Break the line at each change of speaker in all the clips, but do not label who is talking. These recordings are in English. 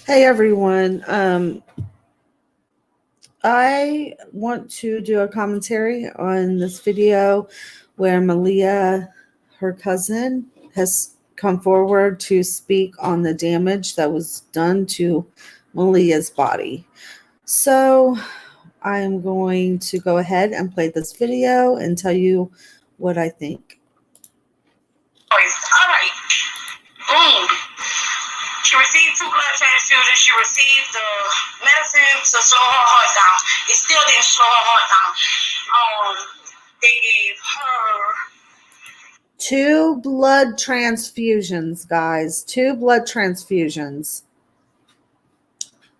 Hey everyone. I want to do a commentary on this video where Malia, her cousin, has come forward to speak on the damage that was done to Malia's body. So I am going to go ahead and play this video and tell you what I think.
All right. Boom. She received 2 blood transfusions. She received the medicine to slow her heart down. It still didn't slow her heart down. They gave her
2 blood transfusions, guys. 2 blood transfusions.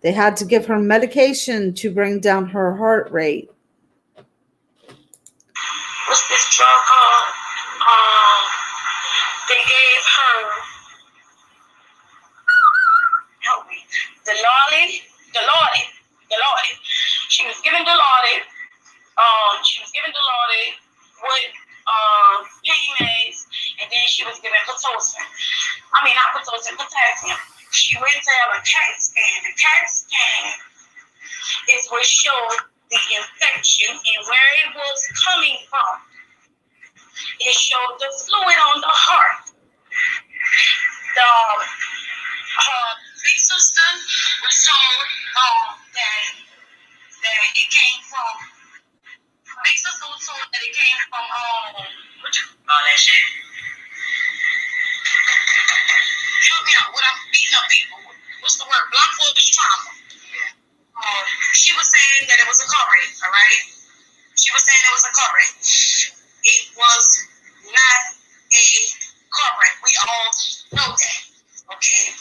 They had to give her medication to bring down her heart rate.
What's this drug called? They gave her, help me, Dilaudid. She was given Dilaudid. She was given Dilaudid with pain meds, and then she was given Pitocin. Not Pitocin, potassium. She went to have a CAT scan. The CAT scan is what showed the infection and where it was coming from. It showed the fluid on the heart. Her big sister was told that it came from. Big sister was told that it came from what you call that shit? Help me out. What I'm beating up people. What's the word? Blunt force trauma. Yeah. She was saying that it was a car wreck. All right. She was saying it was a car wreck. It was not a car wreck. We all know that. Okay.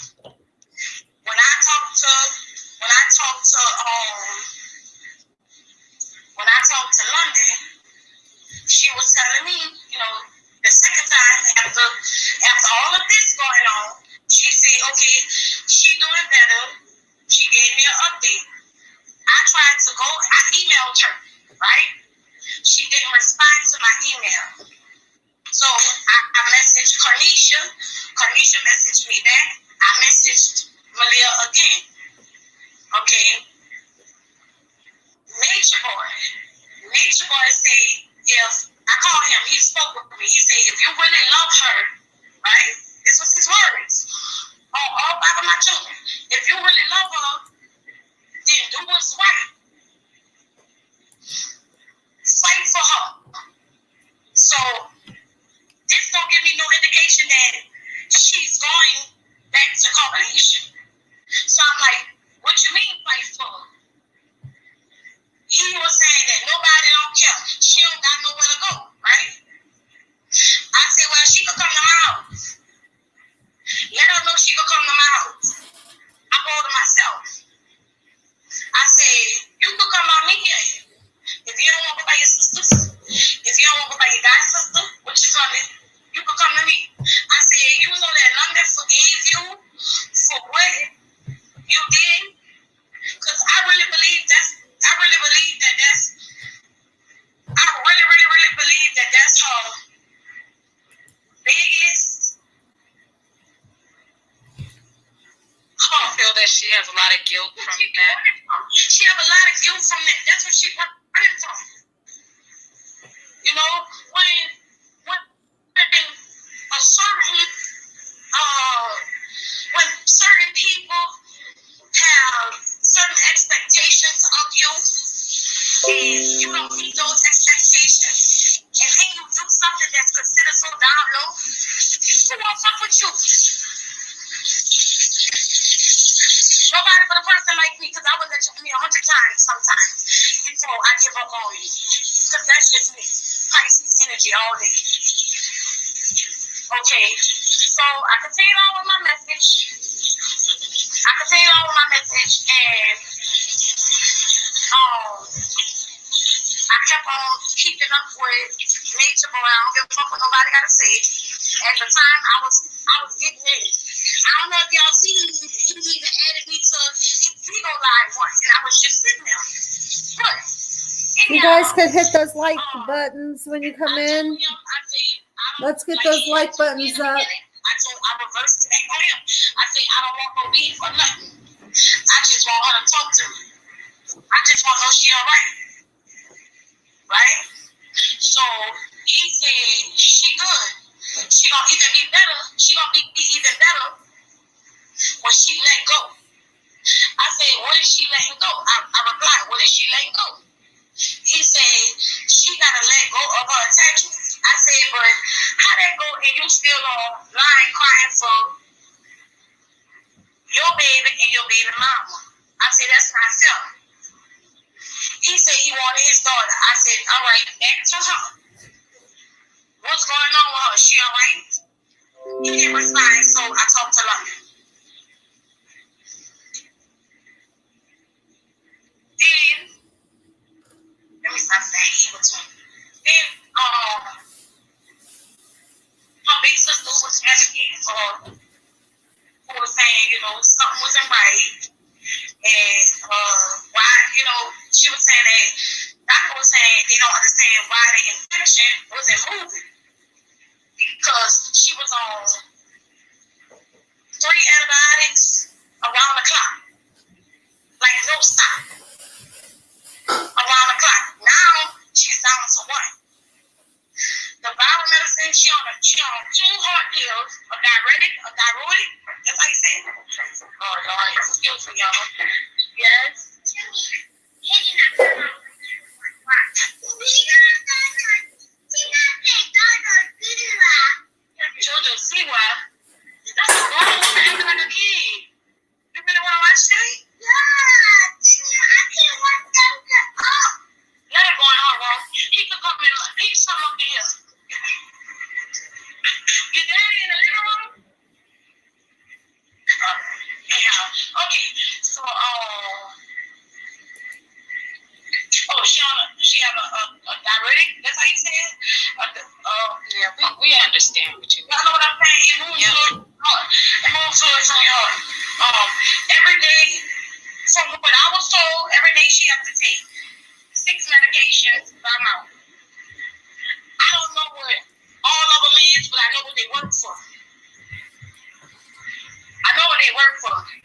When I talked to London, she was telling me, the second time after all of this going on, she said, okay, she doing better. She gave me an update. I tried to go, I emailed her, right? She didn't respond to my email. So I messaged Carnisha. Carnisha messaged me back. I messaged Malia again. Okay. Nature Boy said, if I called him, he spoke with me. He said, if you really love her, right? This was his words. All 5 of my children. If you really love her, then do what's right. Fight for her. So this don't give me no indication that she's going back to coronation. So I'm like, what you mean fight for her? He was saying that nobody don't care. She don't got nowhere to go, right? I said, well, she could come to my house. Let her know she could come to my house. I go to myself. I said, you could come by me here. If you don't want to go by your sisters, if you don't want to go by your god sister, which is London, you could come to me. I said, you know that London forgave you for what you did? Because I really believe that's her biggest. I feel that she has a lot of guilt from that. She has a lot of guilt from that. That's what she running from. When certain people have certain expectations of you, and you don't meet those expectations, and then you do something that's considered so down low, who won't fuck with you? Nobody but a person like me, because I would let you me 100 times sometimes before I give up on you. Because that's just me. Pisces energy all day. Okay, so I continued on with my message. And I kept on keeping up with nature boy. I don't give a fuck what nobody gotta say. At the time, I was getting in. I don't know if y'all see him. He even added me to his Vigo Live once, and I was just sitting there. But
You guys could hit those like buttons when you come in. Let's get those like buttons up.
I reversed it back on him. I said, I don't want no beef or nothing. I just want her to talk to me. I just want to know she all right. Right? So he said she good. She gonna even be better. She gonna be even better when she let go. I said, what is she letting go? I replied, what is she letting go? He said, she gotta let go of her attachments. I said, but how that go and you still online crying for your baby and your baby mama? I said, that's not fair. He said he wanted his daughter. I said, all right, back to her. What's going on with her? She all right? He didn't respond, so I talked to her. Then, let me stop saying evil to him. Then, her big sister who was advocating for her, who was saying, something wasn't right. And why, she was saying that doctor was saying they don't understand why the infection wasn't moving. Because she was on 3 antibiotics around the clock. Like no stop. Around the clock. Now she's down to 1. The viral medicine, she on 2 heart pills, a diuretic. That's how you say it. Oh Lord, excuse me, y'all. Yes. Jojo, see why? That's a grown woman acting like a kid. You really want to watch that? Yeah. I can't watch that. Let it go in her room. He could come in. He can come up here. Your daddy in the living room? Yeah. Okay. So, she have a diuretic. That's how you say it. Yeah. We understand what you mean. You know what I'm saying? It moves towards your heart. It moves towards your heart. Every day, from what I was told, every day she has to take 6 medications by mouth. I don't know what all of them is, but I know what they work for.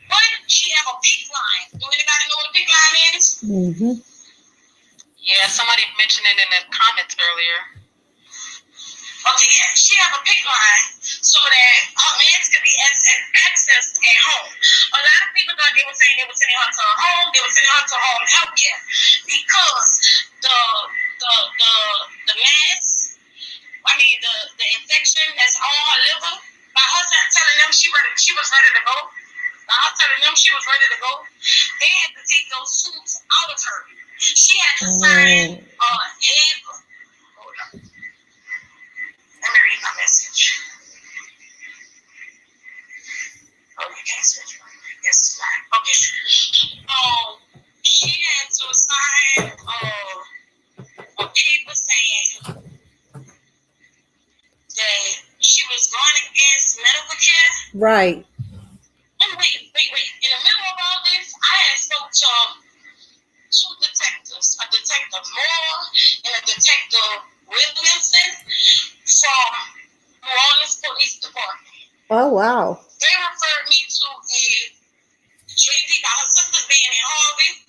But she have a PIC line. Do anybody know what a PIC line is?
Mm-hmm.
Yeah, somebody mentioned it in the comments earlier. Okay, yeah, she have a PIC line so that her meds can be accessed at home. A lot of people thought they were saying they were sending her to a home, they were sending her to home health care because the mass, the infection that's on her liver, by her telling them she was ready to go, they had to take those tubes out of her. She had to sign hold on. Let me read my message. Oh, you can't switch one. Yes, it's not. Okay. She had to sign a paper saying that she was going against medical care.
Right.
And wait. In the middle of all this, I had spoke to 2 detectives, a detective Moore and a detective Williamson from New Orleans Police Department.
Oh, wow.
They referred me to a JD, her sister's being in Harvey,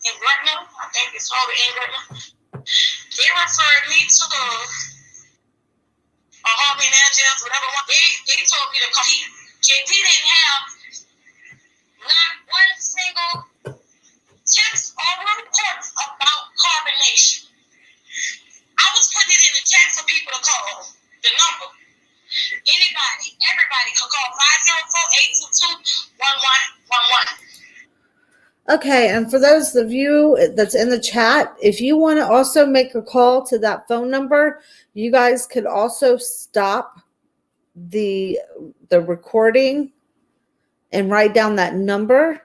in Gretna. I think it's Harvey in Gretna. They referred me to the Harvey and Angels, whatever one. They told me to come here. JD didn't have not one single text or report about carbonation. I was putting it in the chat for people to call the number. Everybody could call 504-822-1111.
Okay, and for those of you that's in the chat, if you want to also make a call to that phone number, you guys could also stop the recording and write down that number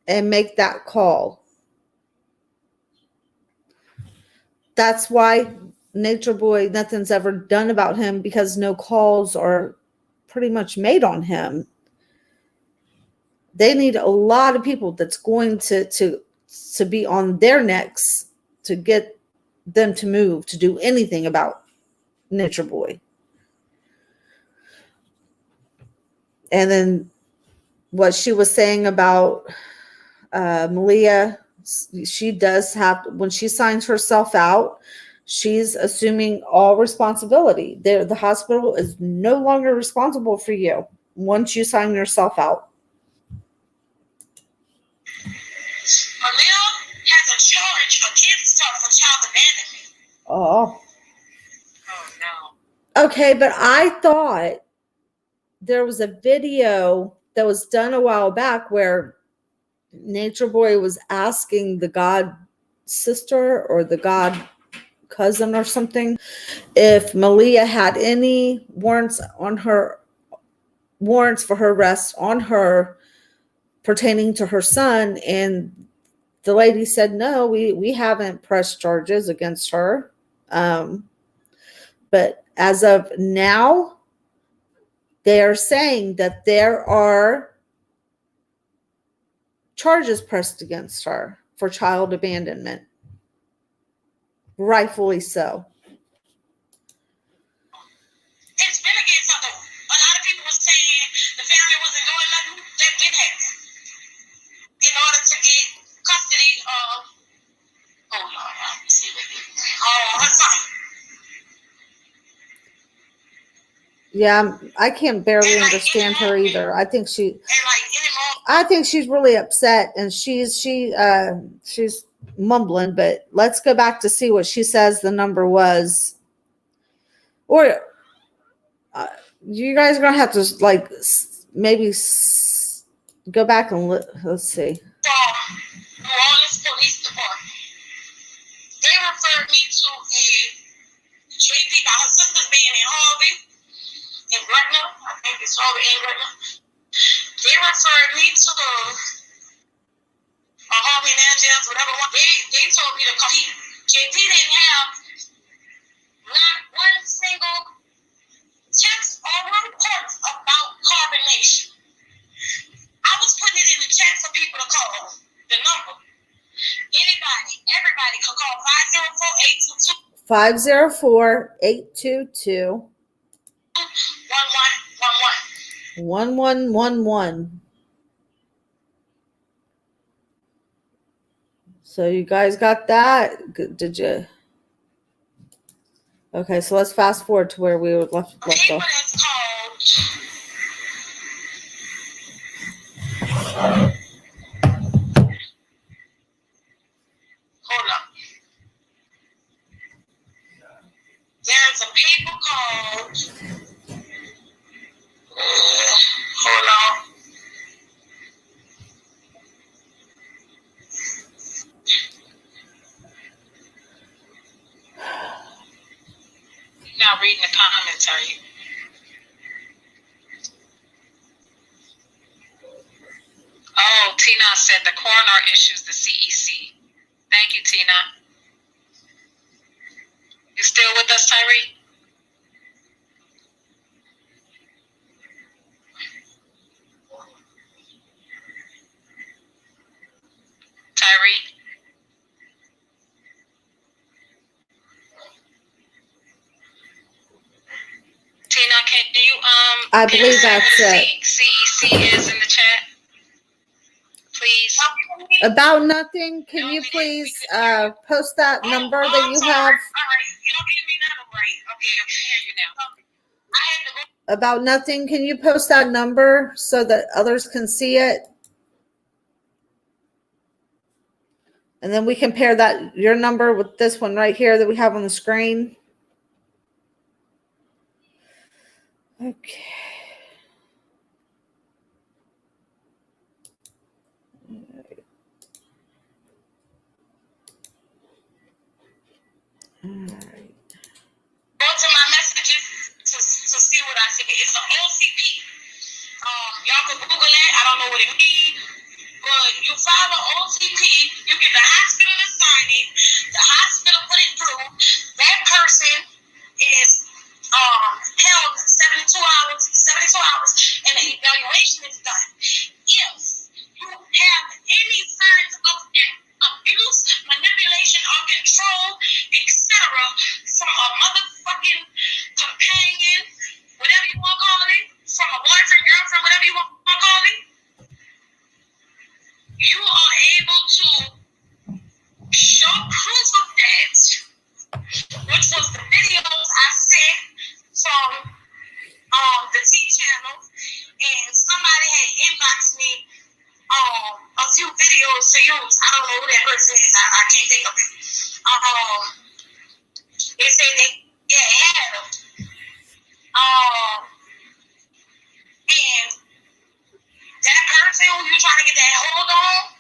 and make that call. That's why Nature Boy, nothing's ever done about him, because no calls are pretty much made on him. They need a lot of people that's going to be on their necks to get them to move, to do anything about Nature Boy. And then what she was saying about Malia, she does have, when she signs herself out, she's assuming all responsibility. The hospital is no longer responsible for you once you sign yourself out.
Malia has a charge against her for child abandonment.
Oh.
Oh no.
Okay, but I thought there was a video that was done a while back where Nature Boy was asking the god sister or the god cousin or something if Malia had any warrants for her arrest on her pertaining to her son, and the lady said no, we haven't pressed charges against her. But as of now, they are saying that there are charges pressed against her for child abandonment. Rightfully so.
It's been against something. A lot of people were saying the family wasn't doing nothing. They've been acting in order to get custody of. Oh Lord, let me see. Her son.
Yeah, I can't barely understand her either. I think she's really upset, and she's mumbling. But let's go back to see what she says the number was. Or you guys are gonna have to like maybe go back and let's see.
New Orleans Police Department. They referred me to a JP. Her sister's being in Harvey, in Gretna. I think it's Harvey in Gretna. They referred me to Harvey and jails, whatever one. They told me to come here. JP didn't have not one single text or report about carbonation. I was putting it in the chat for people to call the number. Everybody could call
504-822
504-822
1111. So you guys got that? Did you? Okay, so let's fast forward to where we were left off.
Hold up. There's a paper called. Hold on. You're not reading the comments, are you? Oh, Tina said the coroner issues the CEC. Thank you, Tina. You still with us, Tyree? Tyree? Tina, can you
I believe that's it.
CEC is in the chat, please.
About nothing. Can you please post that number that you have?
All right, you don't give me number right. Okay, I can hear you now. I had to go.
About nothing. Can you post that number so that others can see it? And then we compare that your number with this one right here that we have on the screen. Okay. All right.
Go to my messages to see what I see. It's an OCP. Y'all can Google that. I don't know what it means. But you file an OCP, you get the hospital to sign it, the hospital put it through, that person is held 72 hours, and the evaluation is done. If you have any signs of abuse, manipulation, or control, etc., from a motherfucking companion, whatever you want to call it, from a boyfriend, girlfriend, whatever you want to call it, accused. I don't know who that person is. I can't think of it. They say they had him. And that person who you're trying to get that hold on,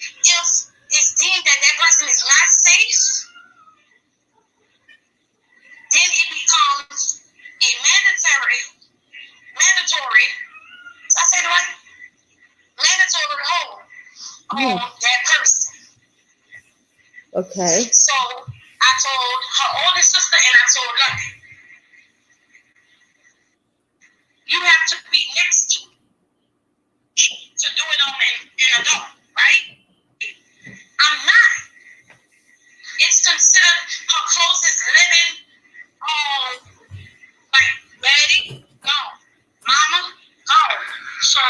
if it's deemed that that person is not safe, then it becomes a mandatory, did I say the right? Mandatory hold on that person.
Okay.
So I told her older sister and I told Lucky, you have to be next to do it on an adult, right? I'm not. It's considered her closest living, like daddy, no, mama, no. So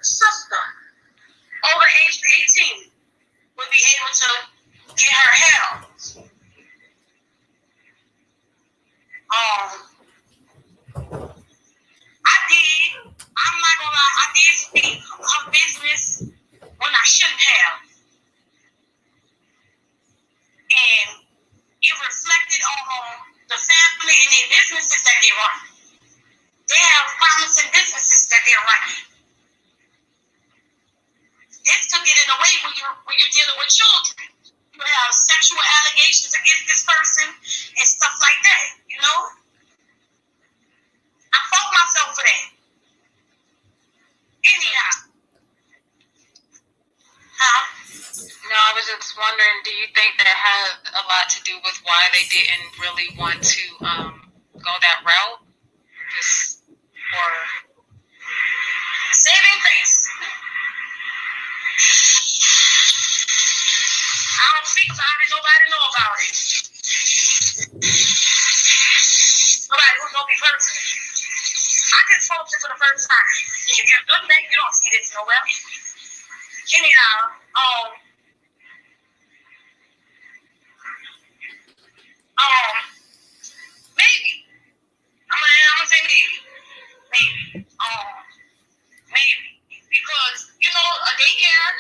sister, over age 18, would be able to get her help. I'm not gonna lie, I did speak her business when I shouldn't have. And it reflected on the family and their businesses that they run. They have promising businesses that they're running. This could get in the way when you're dealing with children. You have sexual allegations against this person and stuff like that, you know? I fought myself for that. Anyhow.
No, I was just wondering, do you think that had a lot to do with why they didn't really want to go that route? Just or
saving face. I don't speak about it, nobody know about it. Nobody who's gonna be personal. I just spoke it for the first time. If you're good back, you don't see this nowhere. Anyhow, maybe. I'm gonna say maybe. Maybe. Because, you know, a daycare,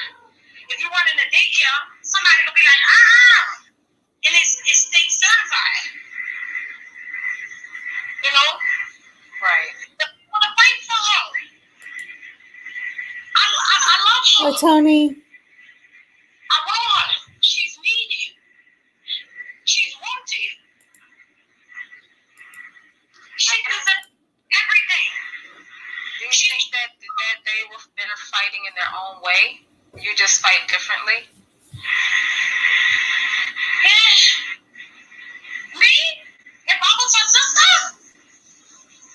if you run in a daycare, somebody will be like, and it's state certified. You know?
right.
They want to fight for her. I love her.
Oh, Tony.
I want her. She's needed. She's wanted. She deserves everything.
Do you think that they were fighting in their own way? You just fight differently?
Yeah. Me? If I was her sister?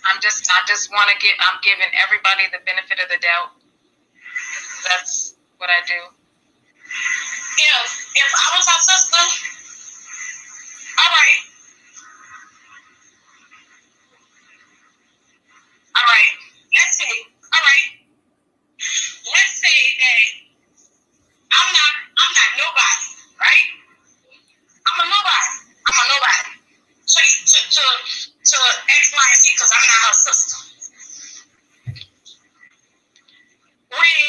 I just want to I'm giving everybody the benefit of the doubt. That's what I do.
If I was her sister, all right. Let's say that I'm not nobody, right? I'm a nobody. So to X, Y, and Z, because I'm not her sister. When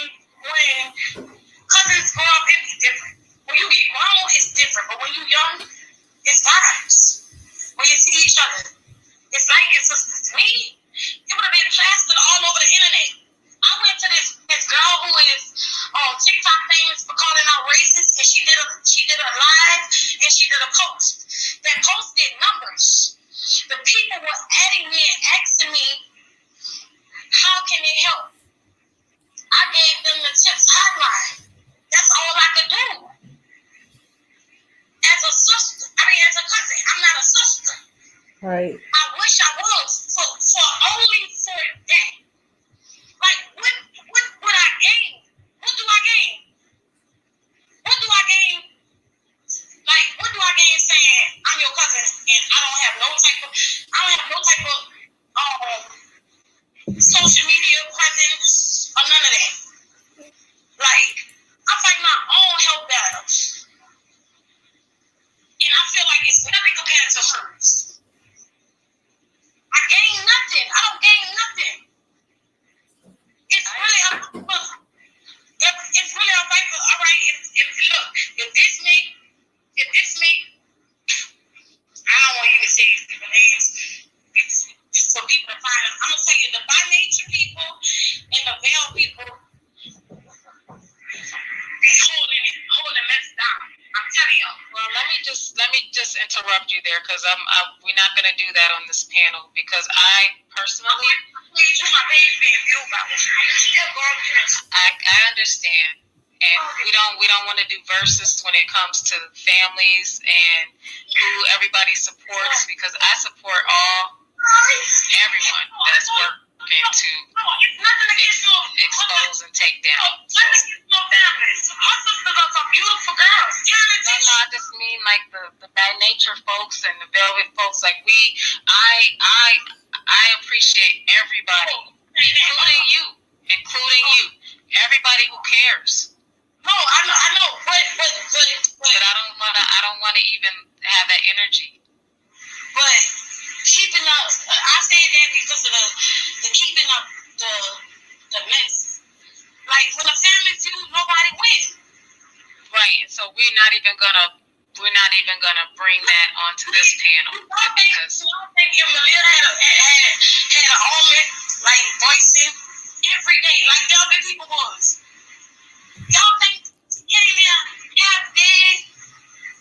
cousins grow up, it be different. When you get grown, it's different. But when you young, it's vibes. When you see each other, it's like your sisters. Me, it would have been plastered all over the internet. I went to this girl who is TikTok famous for calling out racist, and she did a live and she did a post. That post did numbers. The people were adding me and asking me, how can they help? I gave them the tips hotline. That's all I could do. As a sister, as a cousin, I'm not a sister.
Right.
I wish I was for only for that. Like, what would I gain? What do I gain? What do I gain? Like, what do I gain saying I'm your cousin and I don't have no type of social media presence or none of that. Like, I fight my own health battles. And I feel like it's nothing compared to hers. I gain nothing. I don't gain nothing. tell you, the by nature people and the veil people be holding mess down. I'm telling you.
Well, let me just interrupt you there, because we're not going to do that on this panel, because I personally, I understand, and we don't want to do versus when it comes to families and who everybody supports, because I support everyone that's working to expose and take down. So.
My sisters are some beautiful girls.
No, I just mean like the bad nature folks and the velvet folks. Like I appreciate everybody, including you, everybody who cares.
No, I know, but
I don't want to even have that energy.
But keeping up, I said that because of the keeping up the mess. Like when a family feud, nobody wins.
Right. So we're not even gonna bring that onto this panel. Because
I think if Malia had an omen, like voicing every day, like the other people was. Y'all think she came here,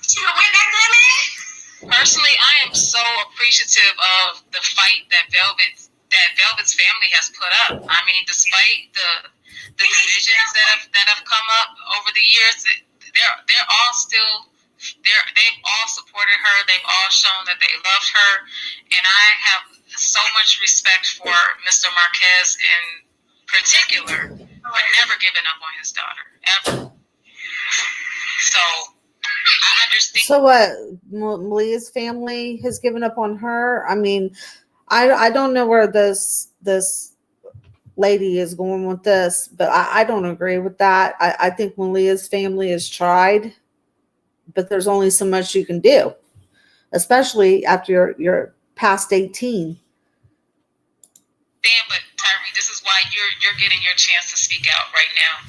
she would have went back to that man?
Personally, I am so appreciative of the fight that Velvet's family has put up. I mean, despite the divisions that have come up over the years, they've all supported her. They've all shown that they loved her, and I have so much respect for Mr. Marquez in particular for never giving up on his daughter ever. So I understand.
So what? Malia's family has given up on her. I mean, I don't know where this lady is going with this, but I don't agree with that. I think Malia's family has tried, but there's only so much you can do, especially after you're past 18.
Damn, but Tyree, this is why you're getting your chance to speak out right now.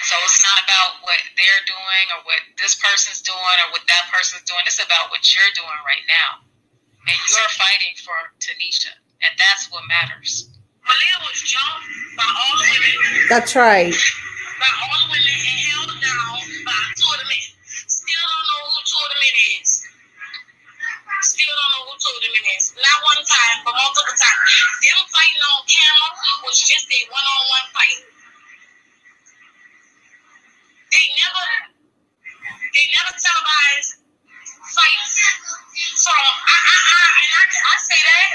So it's not about what they're doing or what this person's doing or what that person's doing. It's about what you're doing right now. And you're fighting for Tanisha. And that's what matters.
Malia was jumped by all the women.
That's right.
By all the women and held down by two of the men. Still don't know who two of the men is. Not one time, but multiple times. Them fighting on camera was just a one-on-one fight. They never televised fights. So I say that.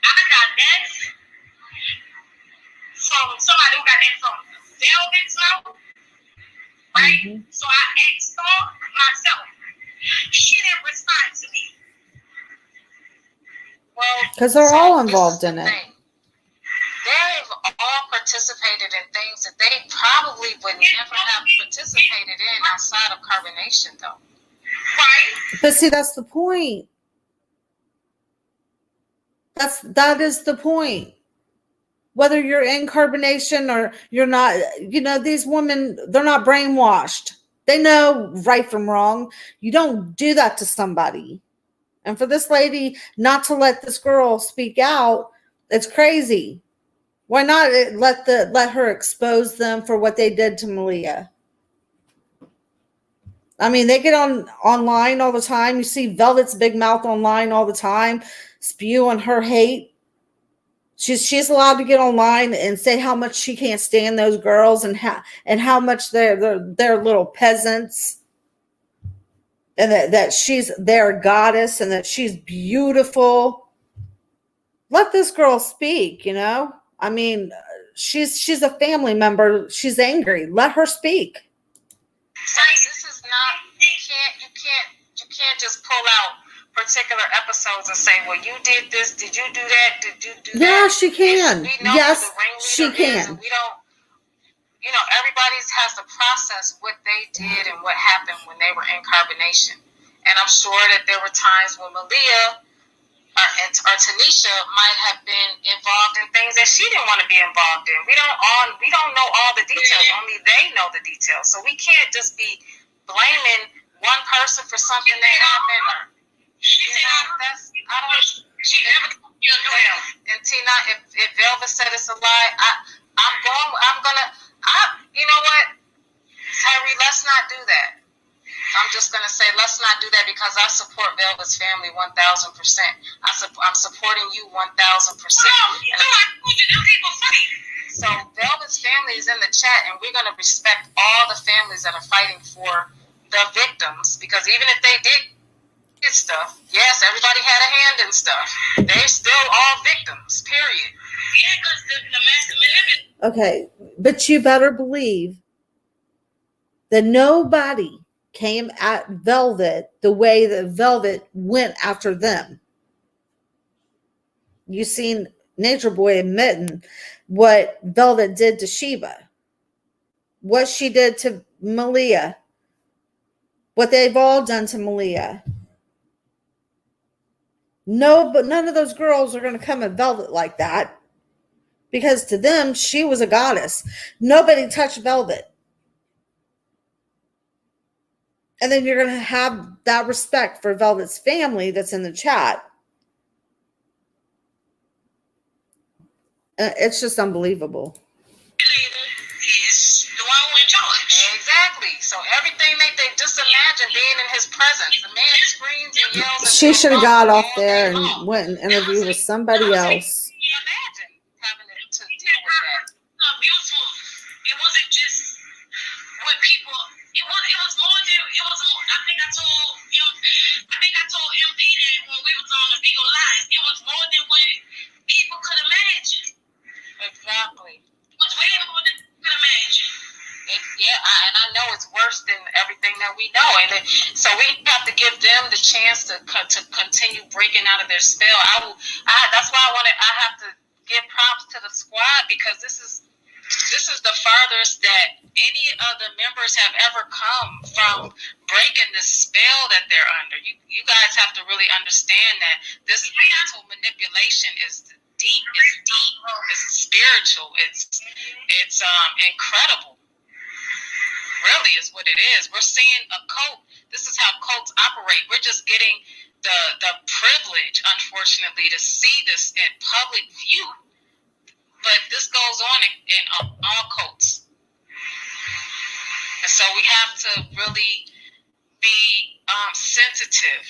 I got that from somebody who got that from Velvet's mouth. Right? Mm-hmm. So I asked her myself. She didn't respond to me. Well,
because they're all involved in it.
They've all participated in things that they probably would never have participated in outside of carbonation, though.
Right.
But see, that's the point. That is the point. Whether you're in carbonation or you're not, these women, they're not brainwashed. They know right from wrong. You don't do that to somebody. And for this lady not to let this girl speak out, it's crazy. Why not let her expose them for what they did to Malia? I mean, they get online all the time. You see Velvet's big mouth online all the time, spewing her hate. She's allowed to get online and say how much she can't stand those girls and how much they're little peasants, and that she's their goddess and that she's beautiful. Let this girl speak, I mean, she's a family member. She's angry. Let her speak.
So this is not, you can't just pull out particular episodes and say, well, you did this, did you do that, did you do that?
Yeah, she can. Yes, she can.
We don't, everybody has to process what they did and what happened when they were in carbonation. And I'm sure that there were times when Malia or Tanisha might have been involved in things that she didn't want to be involved in. We don't know all the details. Only they know the details. So we can't just be blaming one person for something that happened. not. If Velvet said it's a lie, you know what, Tyree, let's not do that. I'm just gonna say let's not do that because I support Velvet's family 1,000%. I'm supporting you 1,000%. So Velvet's family is in the chat, and we're gonna respect all the families that are fighting for the victims, because even if they did stuff, yes, everybody had a hand in stuff. They're still all victims. Period. Yeah, because the massive manipulation.
Okay, but you better believe that nobody came at Velvet the way that Velvet went after them. You seen Nature Boy admitting what Velvet did to Sheba, what she did to Malia, what they've all done to Malia. No, but none of those girls are going to come at Velvet like that, because to them, she was a goddess. Nobody touched Velvet. And then you're going to have that respect for Velvet's family that's in the chat. It's just unbelievable.
Is the one who in charge.
Exactly. So everything they just imagine being in his presence. The man screams and yells. And
She should have got off there and
long.
went and interviewed with somebody else.
Imagine having to deal with that.
Beautiful. It wasn't just with people. It was more than it was. I think I told MD that when we was on the Bigo Live, it was more than what people could imagine.
Exactly.
It was way more than people could imagine.
And I know it's worse than everything that we know, and so we have to give them the chance to continue breaking out of their spell. That's why I have to give props to the squad, because this is the farthest that any of the members have ever come from breaking the spell that they're under. You guys have to really understand that this mental manipulation is deep. It's spiritual. It's incredible. Really is what it is. We're seeing a cult. This is how cults operate. We're just getting the privilege, unfortunately, to see this in public view. But this goes on in all cults. And so we have to really be sensitive.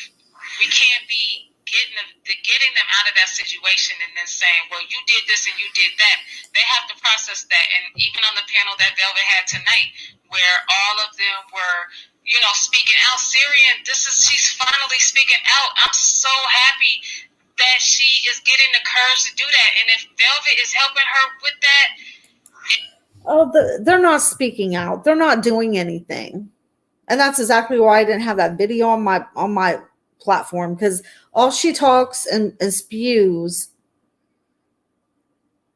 We can't be getting them out of that situation and then saying, well, you did this and you did that. They have to process that. And even on the panel that Velvet had tonight, where all of them were, speaking out, Syrian, she's finally speaking out. I'm so happy that she is getting the courage to do that. And if Velvet is helping her with that.
They're not speaking out. They're not doing anything. And that's exactly why I didn't have that video on my platform, because all she talks and spews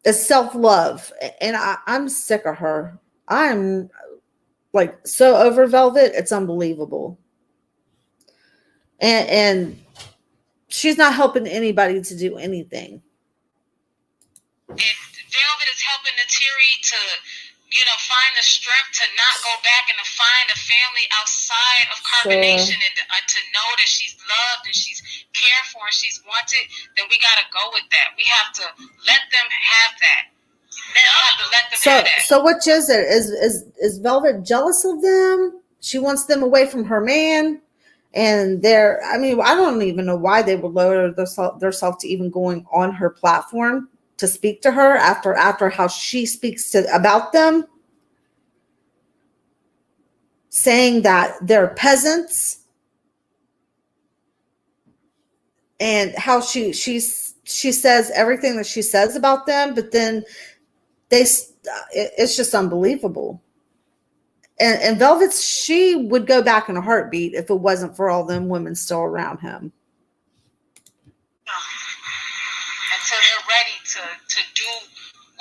is self-love. And I'm sick of her. I'm like so over Velvet. It's unbelievable. And she's not helping anybody to do anything.
If Velvet is helping Natiri to, find the strength to not go back and to find a family outside of carbonation, and to know that she's loved and she's cared for and she's wanted, then we got to go with that. We have to let them have that.
So which is it? Is Velvet jealous of them? She wants them away from her man. And I don't even know why they would lower themselves to even going on her platform to speak to her after how she speaks about them, saying that they're peasants, and how she says everything that she says about them, but then it's just unbelievable. And Velvet, she would go back in a heartbeat if it wasn't for all them women still around him.
Until they're ready to do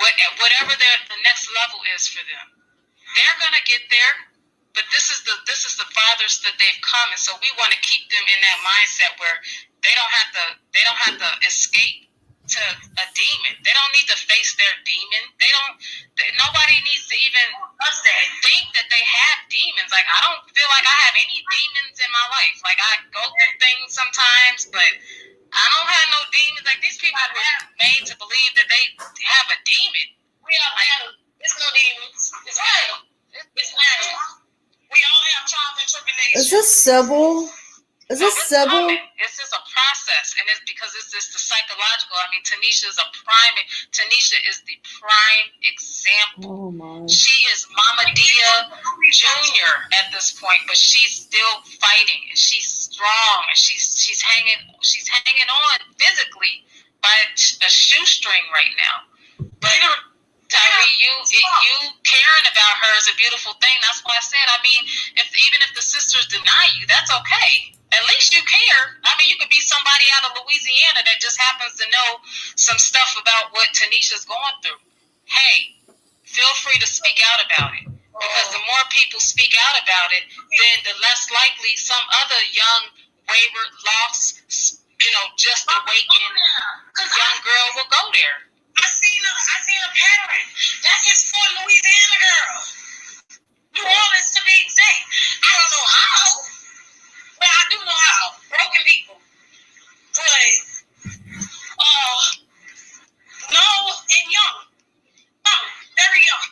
whatever the next level is for them. They're gonna get there, but this is the farthest that they've come, and so we want to keep them in that mindset where they don't have to escape to a demon. They don't need to face their demon. Nobody needs to even think that they have demons. Like, I don't feel like I have any demons in my life. Like, I go through things sometimes, but I don't have no demons. Like, these people made to believe that they have a demon.
We are battle. It's no demons. It's battle. It's battle. We all have trials and tribulations.
Is this Sybil? Is this Sybil?
It's just a process, and it's because it's just the psychological. I mean, Tanisha is the prime example.
Oh my.
She is Mama Dia Jr. at this point, but she's still fighting, and she's strong, and she's hanging on physically by a shoestring right now. But Tyree, you caring about her is a beautiful thing. That's why I said, I mean, even if the sisters deny you, that's okay. At least you care. I mean, you could be somebody out of Louisiana that just happens to know some stuff about what Tanisha's going through. Hey, feel free to speak out about it. Because the more people speak out about it, then the less likely some other young, wayward, lost, just awakened young girl will go there.
I seen a parent. That's his for Louisiana girl. New Orleans to be exact. I don't know how, but I do know how. Broken people. But no, and young. No, very young.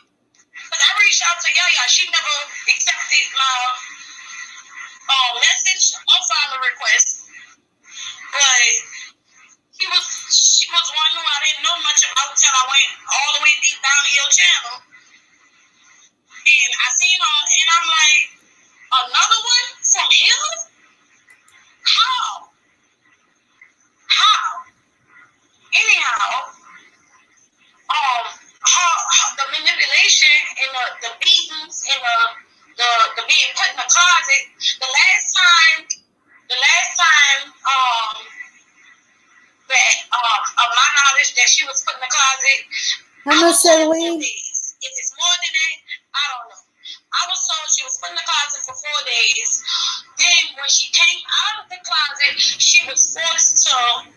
Because I reached out to Yaya. She never accepted my message or follow request. But she was one who I didn't know much about until I went all the way deep down to your channel. And I seen her, and I'm like, another one from him? How? Anyhow, the manipulation and the beatings and the being put in the closet. The last time that of my knowledge that she was put in the closet.
How much Celine?
If it's more than that, I don't know. I was told she was put in the closet for 4 days. Then when she came out of the closet, she was forced to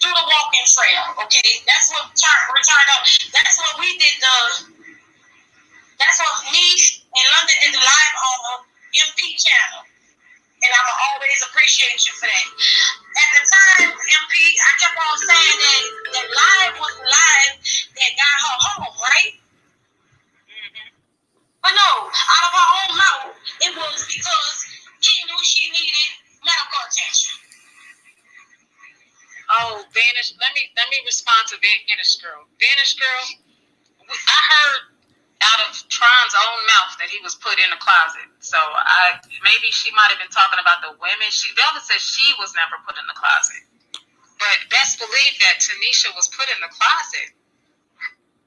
do the walking trail. Okay, that's what returned up. That's what we did. That's what me and London did the live on the MP channel. And I will always appreciate you for that. At the time, MP, I kept on saying that live was the live that got her home, right? Mm-hmm. But no, out of her own mouth, it was because he knew she needed medical attention.
Oh, Vanish, let me respond to Vanish Girl. Vanish Girl, I heard out of Tron's own mouth that he was put in a closet. So maybe she might have been talking about the women. Velvet says she was never put in the closet. But best believe that Tanisha was put in the closet.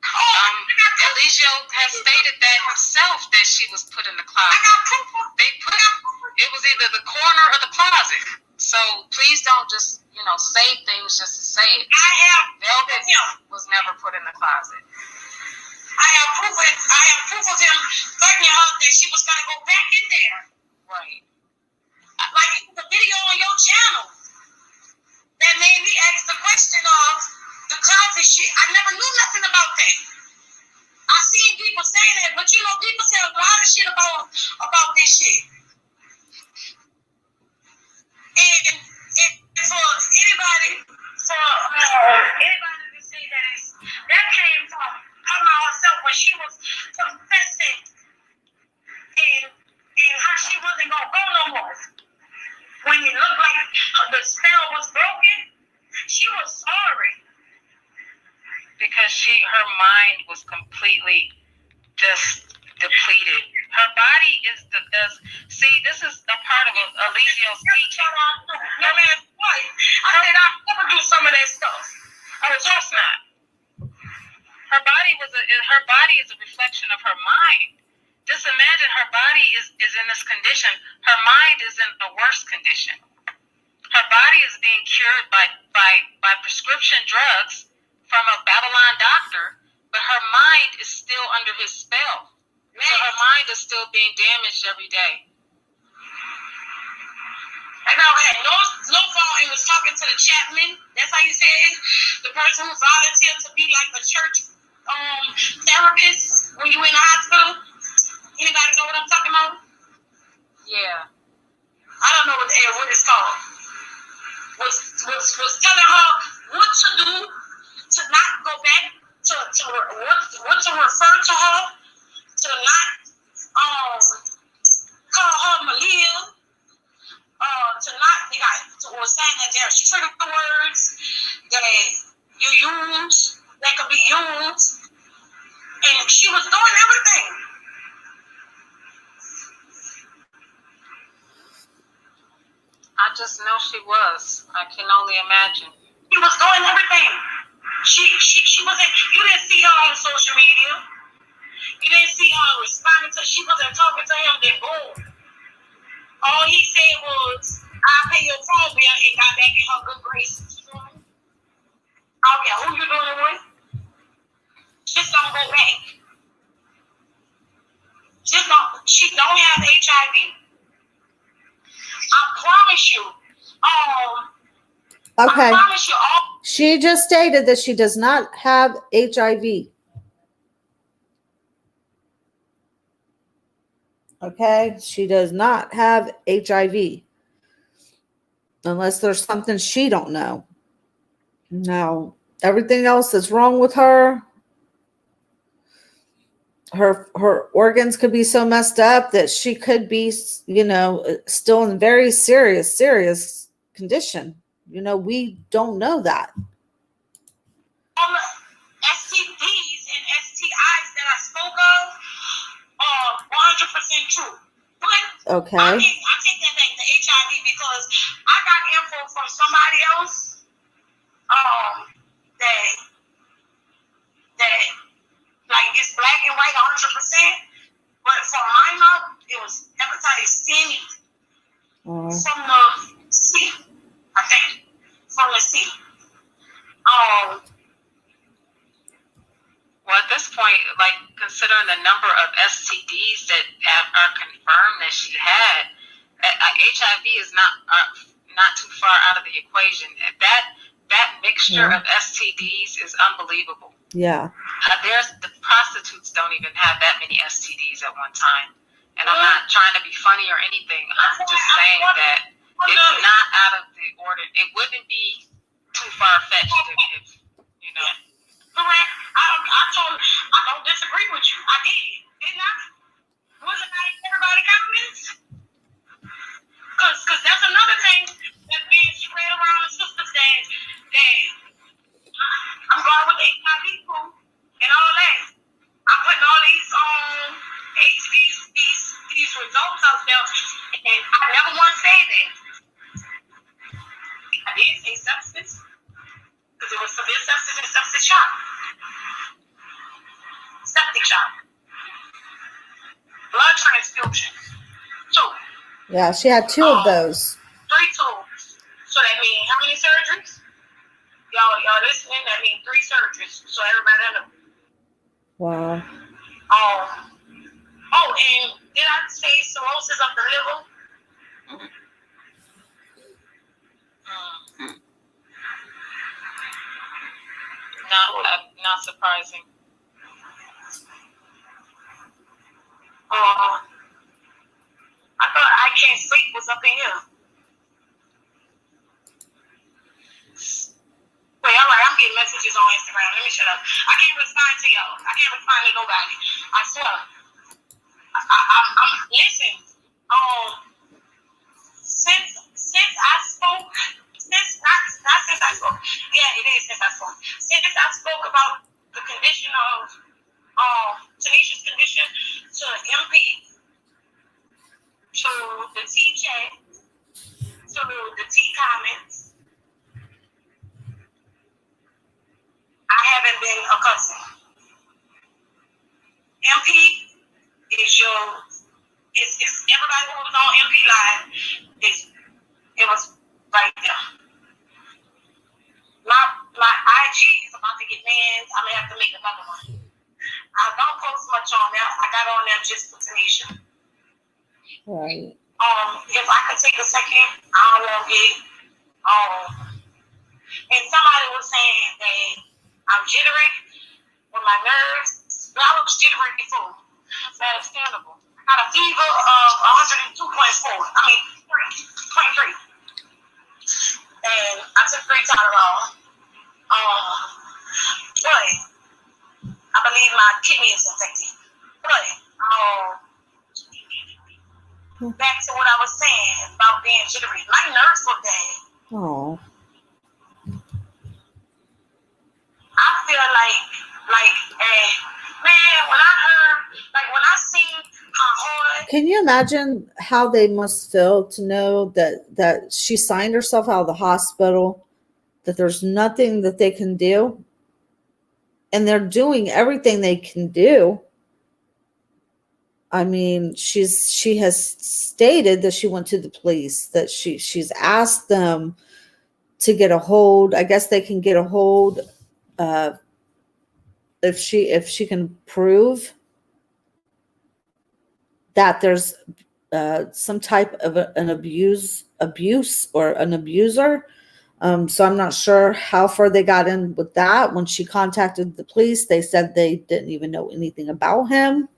Eligio has stated that himself that she was put in the closet. It was either the corner or the closet. So please don't just say things just to say it. Velvet was never put in the closet.
I have proof of him threatening her that she was going to go back in there.
Right.
Like the video on your channel that made me ask the question of the closet shit. I never knew nothing about that. I seen people saying that, but people say a lot of shit about this shit. And for anybody to say that came from Mama herself when she was confessing and how she wasn't gonna go no more. When it looked like the spell was broken, she was sorry.
Because her mind was completely just depleted. Her body is this is a part of Eligio's teaching.
I said I'll never do some of that stuff.
Of course not. Her body is a reflection of her mind. Just imagine her body is in this condition. Her mind is in a worse condition. Her body is being cured by prescription drugs from a Babylon doctor, but her mind is still under his spell. So her mind is still being damaged every day.
And I had no phone and was talking to the chaplain. That's how you say it. The person who volunteered to be like a church therapist when you in the hospital. Anybody know what I'm talking about?
Yeah.
I don't know what it's called. Was telling her what to do
I can only imagine.
She was doing everything. She wasn't. You didn't see her on social media. You didn't see her responding to. She wasn't talking to him. Then boom. All he said was, "I'll pay your phone bill," and got back in her good graces. Oh yeah, who you doing it with? Just don't go back. Just don't. She don't have HIV. I promise you.
Okay.
I promise you.
She just stated that she does not have HIV. Okay, she does not have HIV. Unless there's something she don't know. No, everything else that's wrong with her. Her organs could be so messed up that she could be, still in very serious condition. We don't know that.
All the STDs and STIs that I spoke of are 100% true. But
Okay.
I take that back, the HIV, because I got info from somebody else that like it's black and white 100%. But from my mouth, it was hepatitis C from the C, I think. From the C.
Well, at this point, like considering the number of STDs that are confirmed that she had, HIV is not too far out of the equation. That mixture of STDs is unbelievable.
Yeah.
The prostitutes don't even have that many STDs at one time, and I'm not trying to be funny or anything. I'm just saying that it's not out of the order. It wouldn't be too far fetched if
Correct. I don't disagree with you. I didn't I? Wasn't I in everybody comments? Because that's another thing that's being spread around the sisters that I'm going with the HIV crew and all that. I'm putting all these results out there, and I never once said that. I did say substance. Because it was severe sepsis and septic shock. Septic shock. Blood transfusion. 2.
Yeah, she had 2 of those.
3 tubes. So that means how many surgeries? Y'all listening? That means 3 surgeries. So everybody knows.
Wow.
And did I say cirrhosis of the liver?
Not surprising.
I thought I Can't Sleep was up in here. Wait, all right, I'm getting messages on Instagram. Let me shut up. I can't respond to y'all. I can't respond to nobody. I swear. I'm listen. Since I spoke. Not since I spoke. Yeah, it is since I spoke. Since I spoke about the condition of Tanisha's condition to MP, to the T chat, to the T comments, I haven't been a cousin. MP is it's everybody who was on MP Live. It was right there. My IG is about to get banned. I'm gonna have to make another one. I don't post much on there. I got on there just for Tanisha.
Right.
If I could take a second, I won't get. And somebody was saying that I'm jittery with my nerves. But I was jittery before.
That's understandable.
I got a fever of 102.4. I mean 3.3. And I took 3 Tylenol. But I believe my kidney is infected. But back to what I was saying about being jittery. My nerves were bad.
Oh.
I feel like man, when I seen how hard
Can you imagine how they must feel to know that she signed herself out of the hospital, that there's nothing that they can do, and they're doing everything they can do. I mean, she has stated that she went to the police, that she's asked them to get a hold. I guess they can get a hold if she can prove that there's some type of an abuse or an abuser. So I'm not sure how far they got in with that. When she contacted the police, they said they didn't even know anything about him.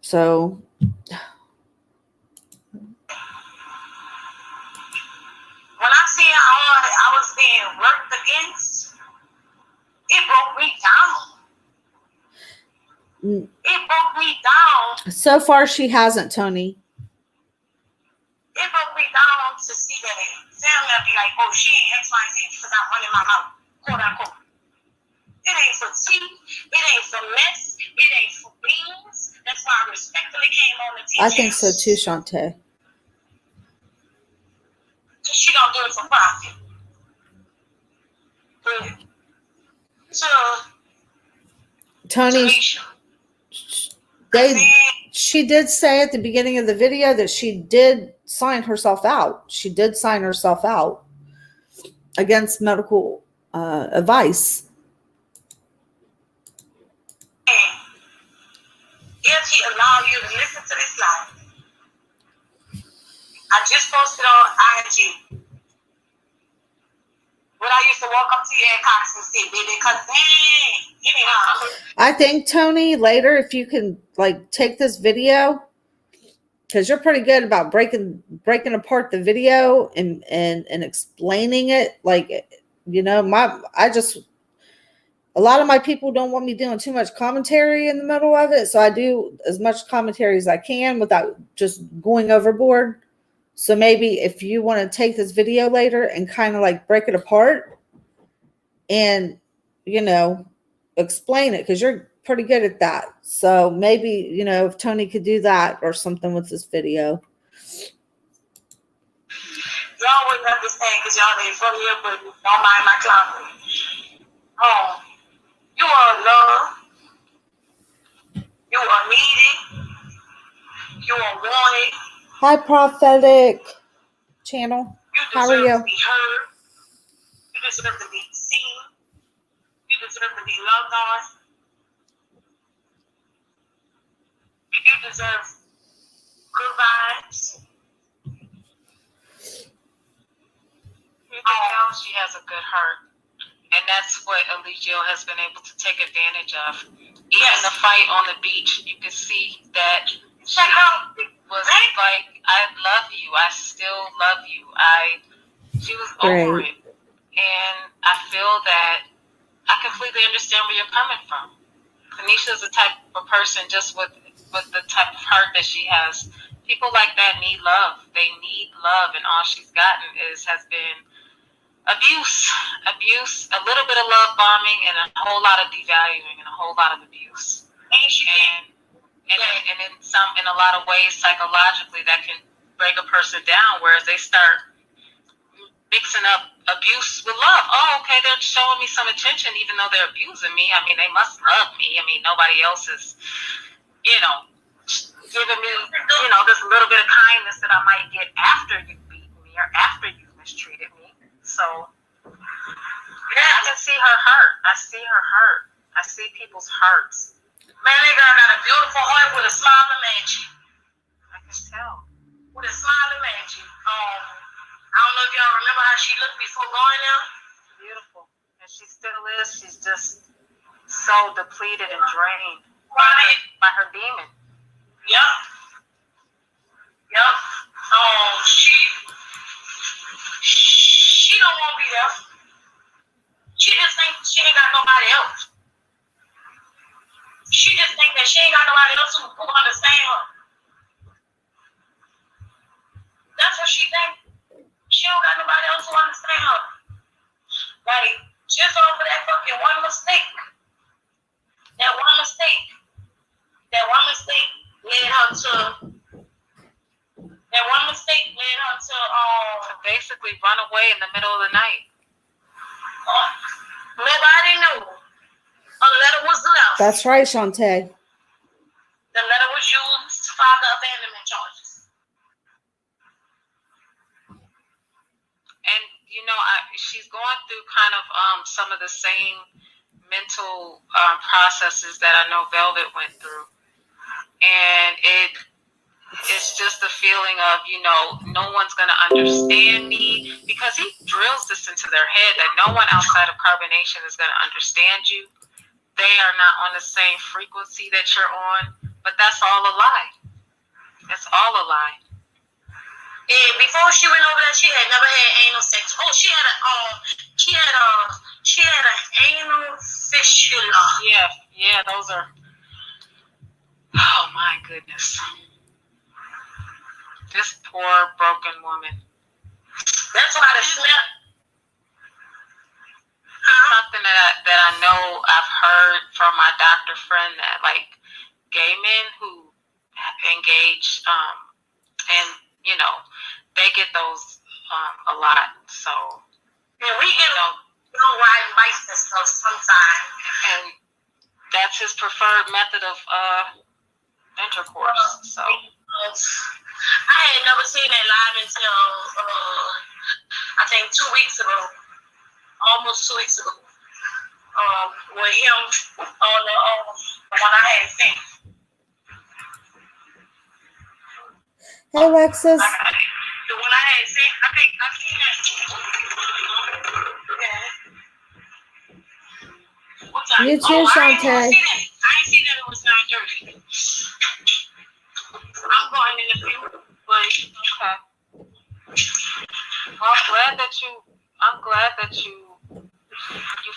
So
when I see how I was being worked against, it broke me down. It broke me down.
So far, she hasn't, Tony.
It broke me down to see that family be like, oh, she ain't X, Y, Z because I'm running my mouth, quote unquote. It ain't for tea. It ain't for mess. It ain't for beans. That's why I respectfully came on the teaching.
I think so too, Shantae.
She don't do it for profit. So,
Tony, she did say at the beginning of the video that she did sign herself out. She did sign herself out against medical advice.
If he allow you to listen to this live, I just posted on IG. When I used to walk up to you at Cox and say, baby, cause dang, give me her.
I think, Tony, later if you can like take this video, because you're pretty good about breaking apart the video and explaining it. Like, you know, a lot of my people don't want me doing too much commentary in the middle of it. So I do as much commentary as I can without just going overboard. So maybe if you want to take this video later and kind of like break it apart and, you know, explain it, because you're pretty good at that. So maybe, you know, if Tony could do that or something with this video.
Y'all wouldn't understand because y'all ain't from here, but don't mind my clown. Oh, you are loved. You are needed. You are wanted.
Hi, Prophetic Channel. How are you?
You deserve to be heard. You deserve to be seen. You deserve to be loved on. You deserve good vibes.
You can tell she has a good heart. And that's what Eligio has been able to take advantage of. Even the fight on the beach, you could see that she was like, I love you. I still love you. She was over it. And I feel that I completely understand where you're coming from. Kanisha's the type of person, just with the type of heart that she has. People like that need love. They need love, and all she's gotten has been abuse, a little bit of love bombing, and a whole lot of devaluing, and a whole lot of abuse. And in a lot of ways, psychologically, that can break a person down. Whereas they start mixing up abuse with love. Oh, okay, they're showing me some attention, even though they're abusing me. I mean, they must love me. I mean, nobody else is, giving me, this little bit of kindness that I might get after you beat me or after you mistreated me. So, I can see her heart. I see her heart. I see people's hearts.
Man, that girl got a beautiful heart with a smiling mansion.
I can tell.
With a smiling mansion. I don't know if y'all remember how she looked before going there.
Beautiful. And she still is. She's just so depleted and drained by her demon.
Yep. She don't want to be there. She just thinks she ain't got nobody else. She just thinks that she ain't got nobody else who understand her. That's what she thinks. She don't got nobody else who understand her. Like, just over that fucking one mistake. That one mistake led her to that one mistake led her to
basically run away in the middle of the night.
Nobody knew. A letter was left.
That's right, Shantae.
The letter was used to file the abandonment charges.
And she's going through kind of some of the same mental processes that I know Velvet went through, and it's just a feeling of no one's gonna understand me, because he drills this into their head that no one outside of carbonation is gonna understand you. They are not on the same frequency that you're on, but that's all a lie. It's all a lie.
And before she went over there, she had never had anal sex. Oh, she had an anal fistula.
Yeah, those are. Oh my goodness, this poor broken woman.
That's why the smell.
Something that I know I've heard from my doctor friend, that like gay men who engage and they get those a lot. So
and we get riding bikes and stuff sometimes,
and that's his preferred method of intercourse. So
I had never seen that live until I think 2 weeks ago, almost 2 weeks ago, with him on the one I had seen.
Hey, Alexis.
The one I had seen, I think I've seen that. Yeah. What time?
You too, Shantae.
I ain't see that it was 9:30. I'm going in a few, but
okay. Well, I'm glad that you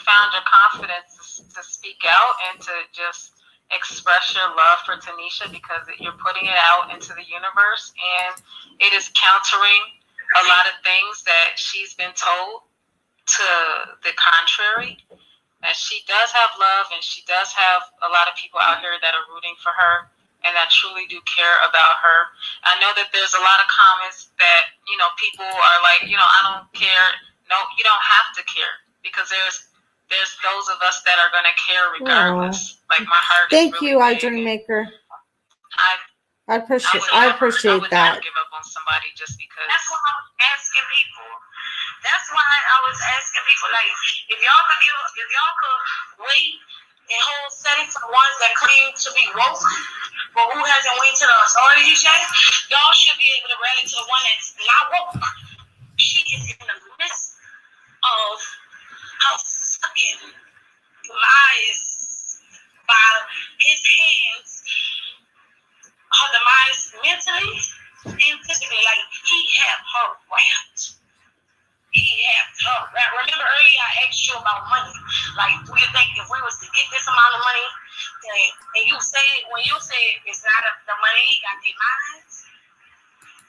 found your confidence to speak out and to just express your love for Tanisha, because you're putting it out into the universe, and it is countering a lot of things that she's been told to the contrary. And she does have love, and she does have a lot of people out here that are rooting for her and that truly do care about her. I know that there's a lot of comments that, people are like, I don't care. No, you don't have to care, because there's those of us that are going to care regardless. Aww. Like, my heart
Thank
is really
you,
big.
iDreammaker.
I appreciate
that.
I would never give up on somebody just because.
That's why I was asking people. That's why I was asking people, like, if y'all could wait and hold steady to the ones that claim to be woke, but who hasn't went to the authorities yet, y'all should be able to rally to the one that's not woke. She is in the midst of her fucking demise by his hands, her demise mentally and physically. Like, he had her wrapped. Remember earlier I asked you about money. Like, do you think if we was to get this amount of money, and you said, when you said it's not the money he got their minds?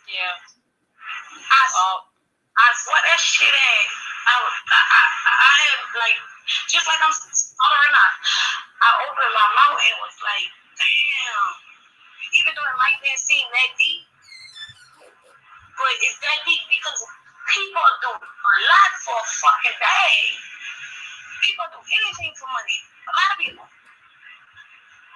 Yeah.
I swear that shit at. I had, like, just like I'm hollering out, I opened my mouth and was like, damn. Even though it might not seem that deep, but it's that deep because people do a lot for a fucking bag. People do anything for money. A lot of people.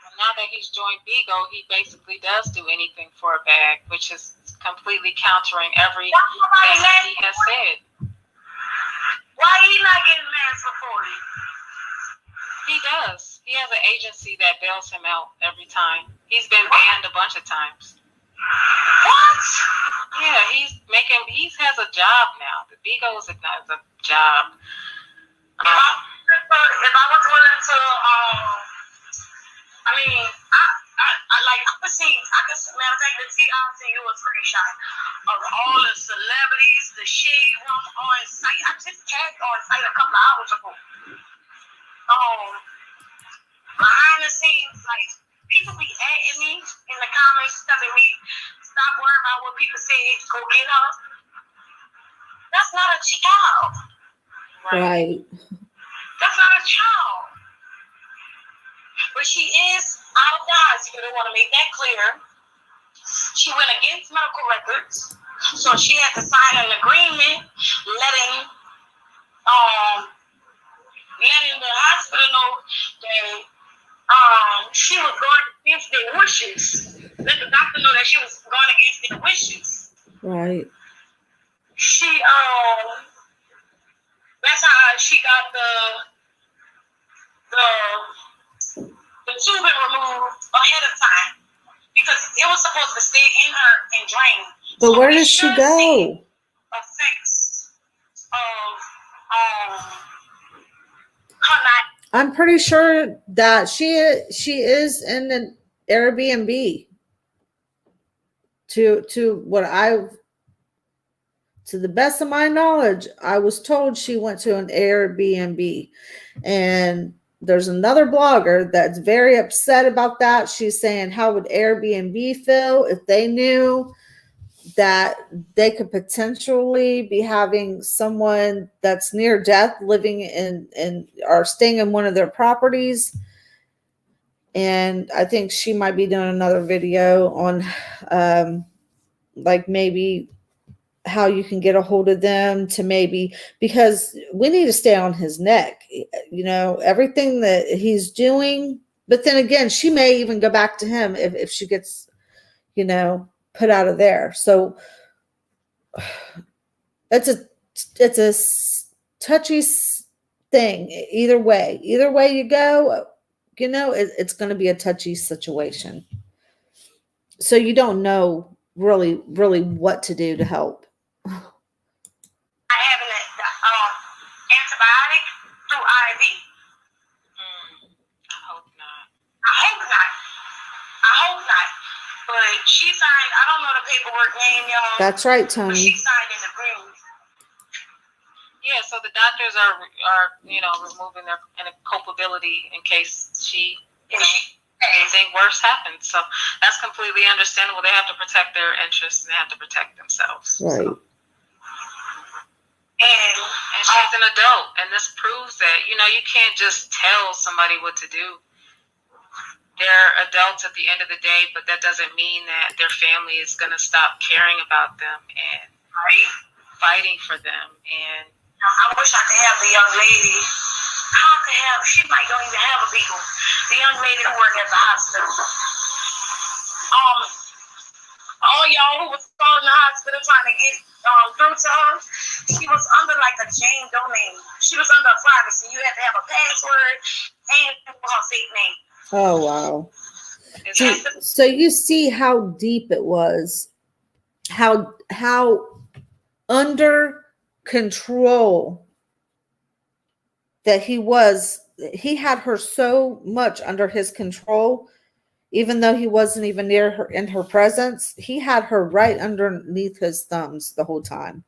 Well, now that he's joined Bigo, he basically does do anything for a bag, which is completely countering everything that he has said.
Why he not getting mad for 40?
He does. He has an agency that bails him out every time. He's been banned a bunch of times.
What?
Yeah, he has a job now. The Bigo is a job.
If I was willing to, I mean, I could see, matter of fact, the TLCU was screenshot of all the celebrities, the shade room on site. I just tagged on site a couple of hours ago. Behind the scenes, like, people be at me in the comments telling me, stop worrying about what people say, go get her. That's not a child.
Right.
That's not a child. But she is out of the hospital. I want to make that clear. She went against medical records, so she had to sign an agreement letting the hospital know that she was going against their wishes. Let the doctor know that she was going against their wishes.
Right.
She that's how she got the tubing removed ahead of time, because it was supposed to stay in her and drain.
But
So
where
we
does she
should
go?
see effects of her not.
I'm pretty sure that she is in an Airbnb. To the best of my knowledge, I was told she went to an Airbnb. And there's another blogger that's very upset about that. She's saying, how would Airbnb feel if they knew that they could potentially be having someone that's near death living in or staying in one of their properties? And I think she might be doing another video on like maybe how you can get a hold of them to maybe, because we need to stay on his neck, you know, everything that he's doing. But then again, she may even go back to him if she gets, you know, put out of there. So it's a touchy thing. Either way you go, you know, it's going to be a touchy situation. So you don't know really what to do to help.
Having an antibiotic through IV.
I hope not.
I hope not. But she signed, I don't know the paperwork name, y'all.
That's right,
But she
Tony.
signed an agreement.
Yeah, so the doctors are you know, removing their culpability in case anything worse happens. So that's completely understandable. They have to protect their interests and they have to protect themselves.
Right.
So. And she's an adult, and this proves that, you know, you can't just tell somebody what to do. They're adults at the end of the day, but that doesn't mean that their family is going to stop caring about them and fighting for them. And
I wish I could have the young lady. How could have? She might don't even have a beagle. The young lady who worked at the hospital. All y'all who was calling the hospital trying to get through to her, she was under like a Jane Doe name. She was under privacy. You had to have a password and her fake name.
Oh wow. So you see how deep it was, how under control that he was. He had her so much under his control, even though he wasn't even near her in her presence. He had her right underneath his thumbs the whole time.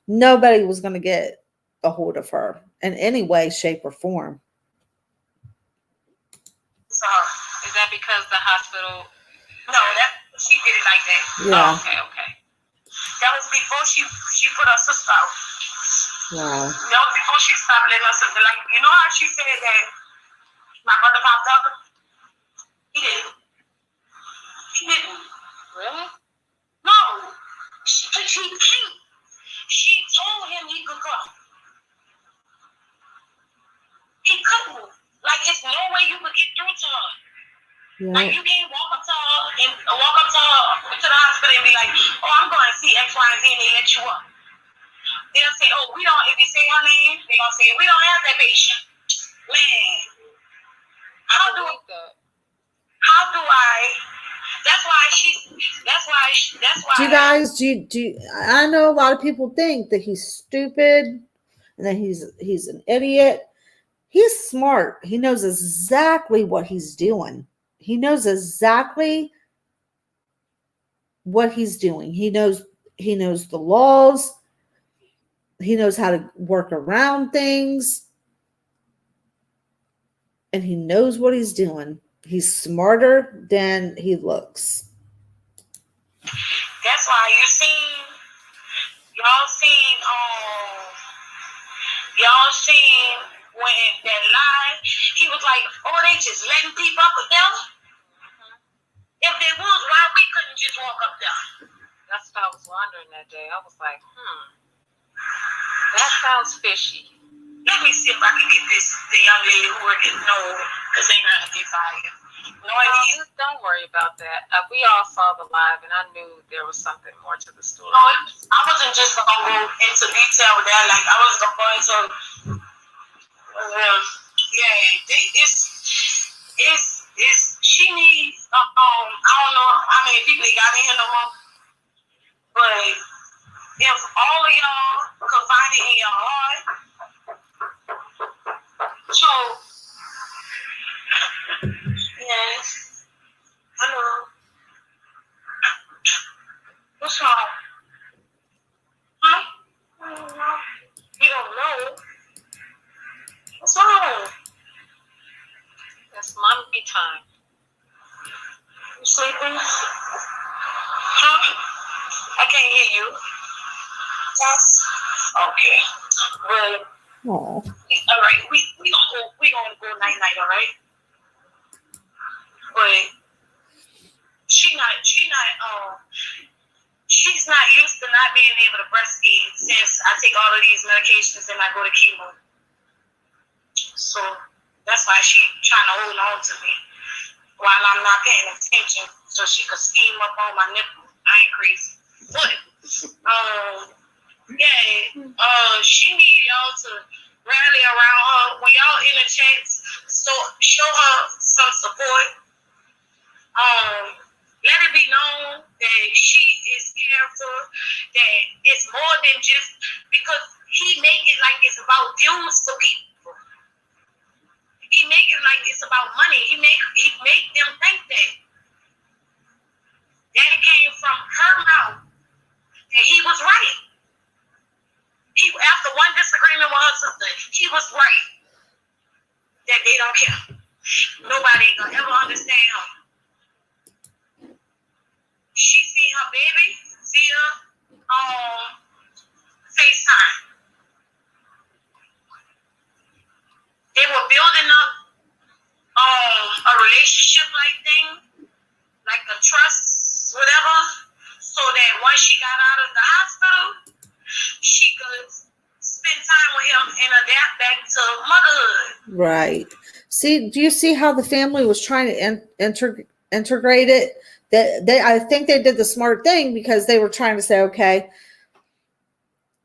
Nobody was going to get a hold of her in any way, shape, or form.
So,
is that because the hospital?
No, that she did it like that.
Yeah.
Oh, okay.
That was before she put her sister out.
Wow.
That was before she stopped letting her sister. Like, you know how she said that my brother popped up? He didn't.
Really?
No. She can't. She told him he could come. He couldn't. Like, it's no way you could get through to her.
Yeah.
Like, you can't walk up to her to the hospital and be like, oh, I'm going to see X, Y, and Z, and they let you up. They'll say, oh, we don't, if you say her name, they're going to say, we don't have that patient. Man. How do I, that's why.
Do you guys, do I know a lot of people think that he's stupid and that he's an idiot. He's smart. He knows exactly what he's doing. He knows exactly what he's doing. He knows the laws. He knows how to work around things. And he knows what he's doing. He's smarter than he looks.
That's why y'all seen when that lie, he was like, oh, they just letting people up with them. If they was, why we couldn't just walk up
I was like, that sounds fishy.
Let me see if I can get the young lady who worked at because they're gonna be fired.
Don't worry about that. We all saw the live, and I knew there was something more to the story.
No, I wasn't just gonna go into detail with that. Like I was gonna go into, she needs. I don't know how many people they got in here no more, but if all of y'all could find it in your heart to, yes, I know. What's wrong? Huh? I don't know. You don't know? What's wrong?
It's mommy time.
You sleeping? Huh? I can't hear you. Yes. Okay. Well, all right. We gonna go night, all right? But she's not used to not being able to breastfeed since I take all of these medications and I go to chemo. So that's why she's trying to hold on to me while I'm not paying attention so she could steam up on my nipple. I ain't crazy. But she need y'all to rally around her. When y'all in the chats, so show her some support. Let it be known that she is careful, that it's more than just because he make it like it's about views for people. He make it like it's about money. He make them think that came from her mouth, and he was right. After one disagreement with her sister, he was right that they don't care. Nobody ain't gonna ever understand her. She seen her baby via FaceTime. They were building up a relationship like thing, like a trust, whatever, so that once she got out of the hospital, she could spend time with him and adapt back to motherhood.
Right. See, do you see how the family was trying to integrate it? I think they did the smart thing because they were trying to say, okay,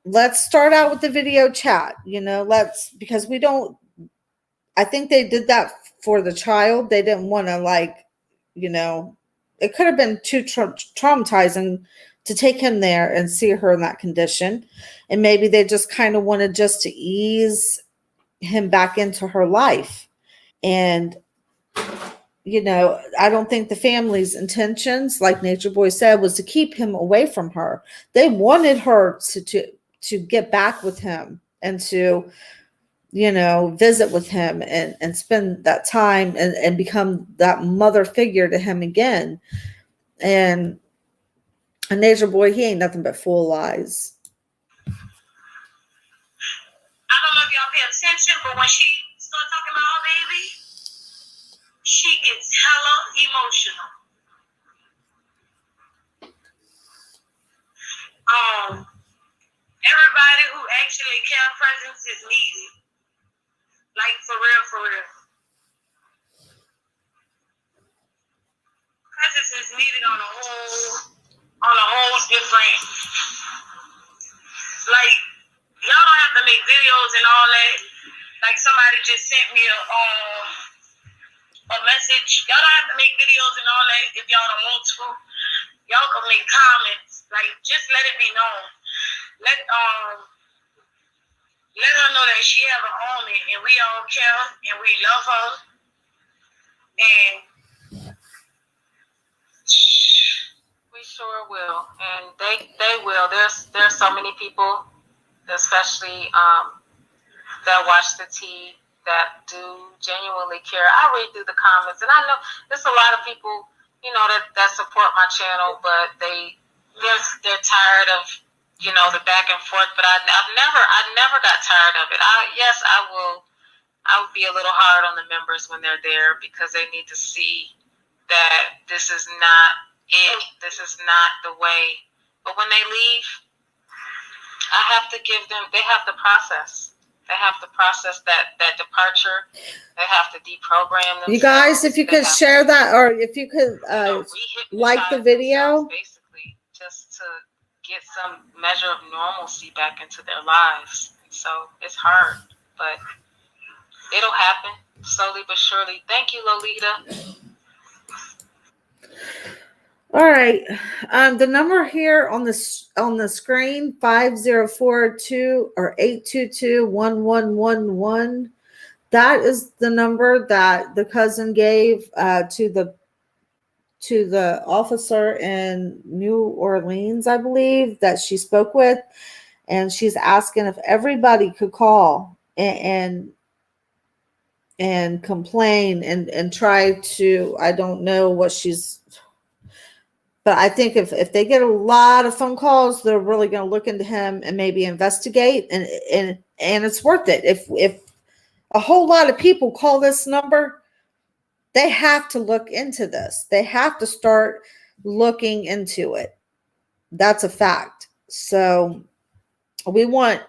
let's start out with the video chat, because I think they did that for the child. They didn't want to it could have been too traumatizing to take him there and see her in that condition. And maybe they just kind of wanted just to ease him back into her life. And, I don't think the family's intentions, like Nature Boy said, was to keep him away from her. They wanted her to get back with him and to, visit with him and spend that time and become that mother figure to him again. And a Nature Boy, he ain't nothing but full lies.
I don't know if y'all pay attention, but when she starts talking about her baby, she gets hella emotional. Everybody who actually care presence is needed. Like for real. Presence is needed on a whole different. Like y'all don't have to make videos and all that. Like somebody just sent me a message. Y'all don't have to make videos and all that if y'all don't want to. Y'all can make comments. Like just let it be known. Let her know that she have an army and we all care and we love her. And
we sure will. And they will. There's so many people, especially that watch the tea, that do genuinely care. I read through the comments and I know there's a lot of people, that support my channel, but they're tired of the back and forth, but I never got tired of it. I would be a little hard on the members when they're there because they need to see that this is not it. This is not the way. But when they leave, I have to give them. They have to process. They have to process that departure. They have to deprogram themselves.
You guys, if you could share that, or if you could like the video,
basically, just to get some measure of normalcy back into their lives. So it's hard, but it'll happen slowly but surely. Thank you, Lolita.
All right. The number here on the screen, 5042 or 822-1111. That is the number that the cousin gave to the officer in New Orleans, I believe, that she spoke with, and she's asking if everybody could call and complain and try to, I don't know what she's. But I think if they get a lot of phone calls, they're really going to look into him and maybe investigate, and it's worth it. If a whole lot of people call this number, they have to look into this. They have to start looking into it. That's a fact. So we want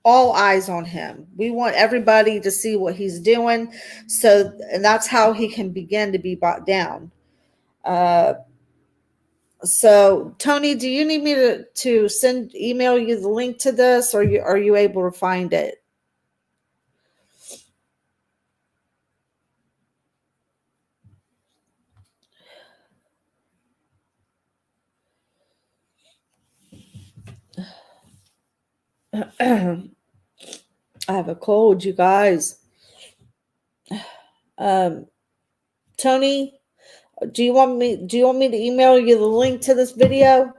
all eyes on him. We want everybody to see what he's doing. And that's how he can begin to be brought down. So Tony, do you need me to email you the link to this, or are you able to find it? I have a cold, you guys. Tony, do you want me to email you the link to this video,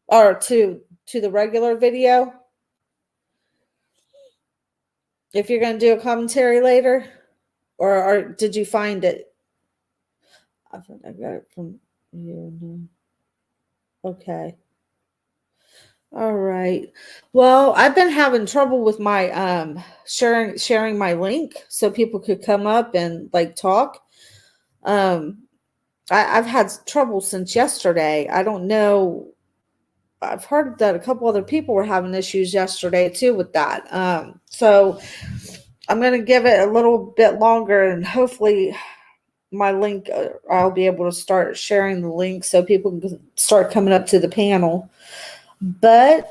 or to the regular video, if you're going to do a commentary later, or did you find it? I thought I got it from you. Okay. All right. Well, I've been having trouble with my sharing my link so people could come up and talk. I've had trouble since yesterday. I don't know. I've heard that a couple other people were having issues yesterday too with that. So I'm going to give it a little bit longer, and hopefully my link, I'll be able to start sharing the link so people can start coming up to the panel. But,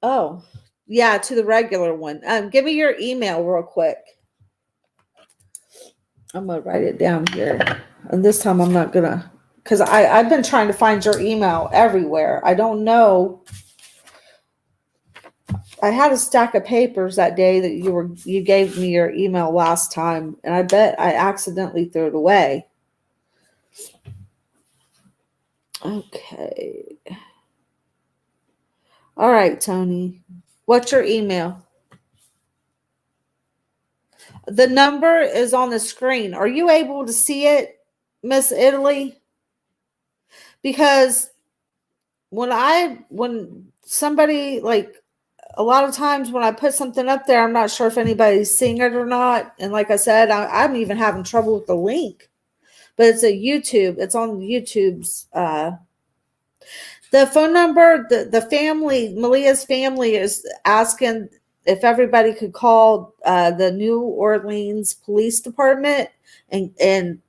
oh, yeah, to the regular one. Give me your email real quick. I'm going to write it down here. And this time I'm not going to, because I've been trying to find your email everywhere. I don't know. I had a stack of papers that day that you gave me your email last time, and I bet I accidentally threw it away. Okay. All right, Tony. What's your email? The number is on the screen. Are you able to see it, Miss Italy? Because when somebody, a lot of times when I put something up there, I'm not sure if anybody's seeing it or not. And like I said, I'm even having trouble with the link. But it's a YouTube. It's on YouTube's. The phone number, the family, Malia's family is asking if everybody could call the New Orleans Police Department and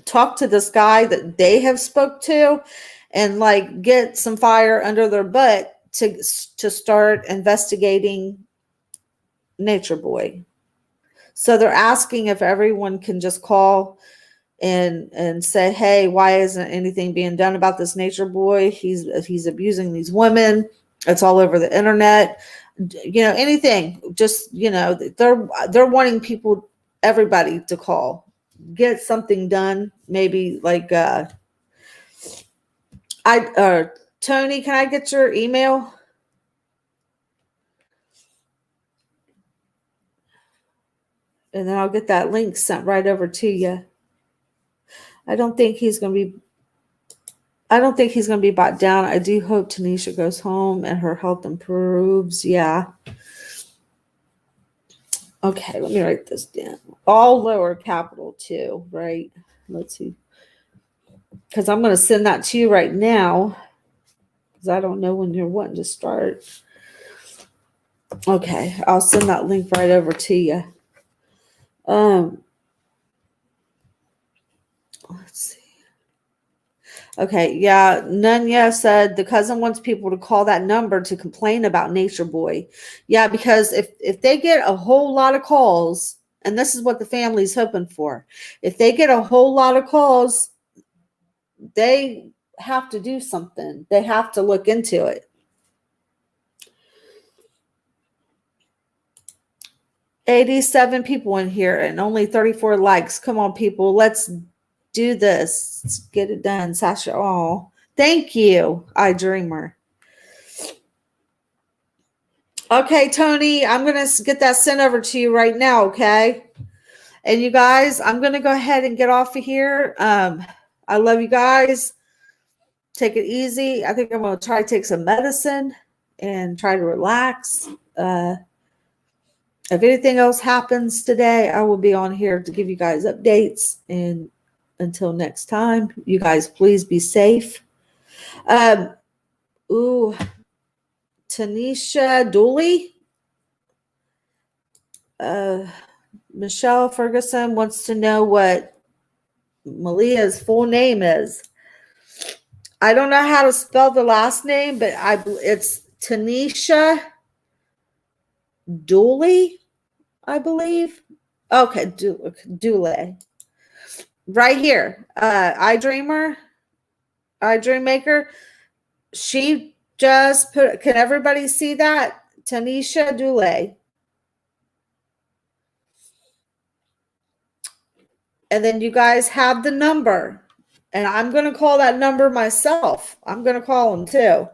talk to this guy that they have spoke to, and get some fire under their butt to start investigating Nature Boy. So they're asking if everyone can just call and say, hey, why isn't anything being done about this Nature Boy? He's abusing these women. It's all over the internet. Anything. Just, they're wanting everybody to call, get something done. Maybe Tony, can I get your email? And then I'll get that link sent right over to you. I don't think he's going to be bought down. I do hope Tanisha goes home and her health improves. Yeah. Okay, let me write this down. All lower capital too, right? Let's see. because I'm going to send that to you right now because I don't know when you're wanting to start. Okay, I'll send that link right over to you. Let's see. Okay, yeah, Nunya said the cousin wants people to call that number to complain about Nature Boy. Yeah, because if they get a whole lot of calls, and this is what the family's hoping for, if they get a whole lot of calls, they have to do something. They have to look into it. 87 people in here and only 34 likes. Come on, people. Let's do this. Let's get it done. Sasha, oh, thank you, iDreamer. Okay, Tony, I'm going to get that sent over to you right now, okay? And you guys, I'm going to go ahead and get off of here. I love you guys. Take it easy. I think I'm going to try to take some medicine and try to relax. If anything else happens today, I will be on here to give you guys updates. And until next time, you guys please be safe. Tanisha Dooley. Michelle Ferguson wants to know what Malia's full name is. I don't know how to spell the last name, but it's Tanisha Dooley, I believe. Okay, Dooley. Right here. iDreamer, iDreammaker. She just put, can everybody see that? Tanisha Dooley. And then you guys have the number. And I'm going to call that number myself. I'm going to call them too.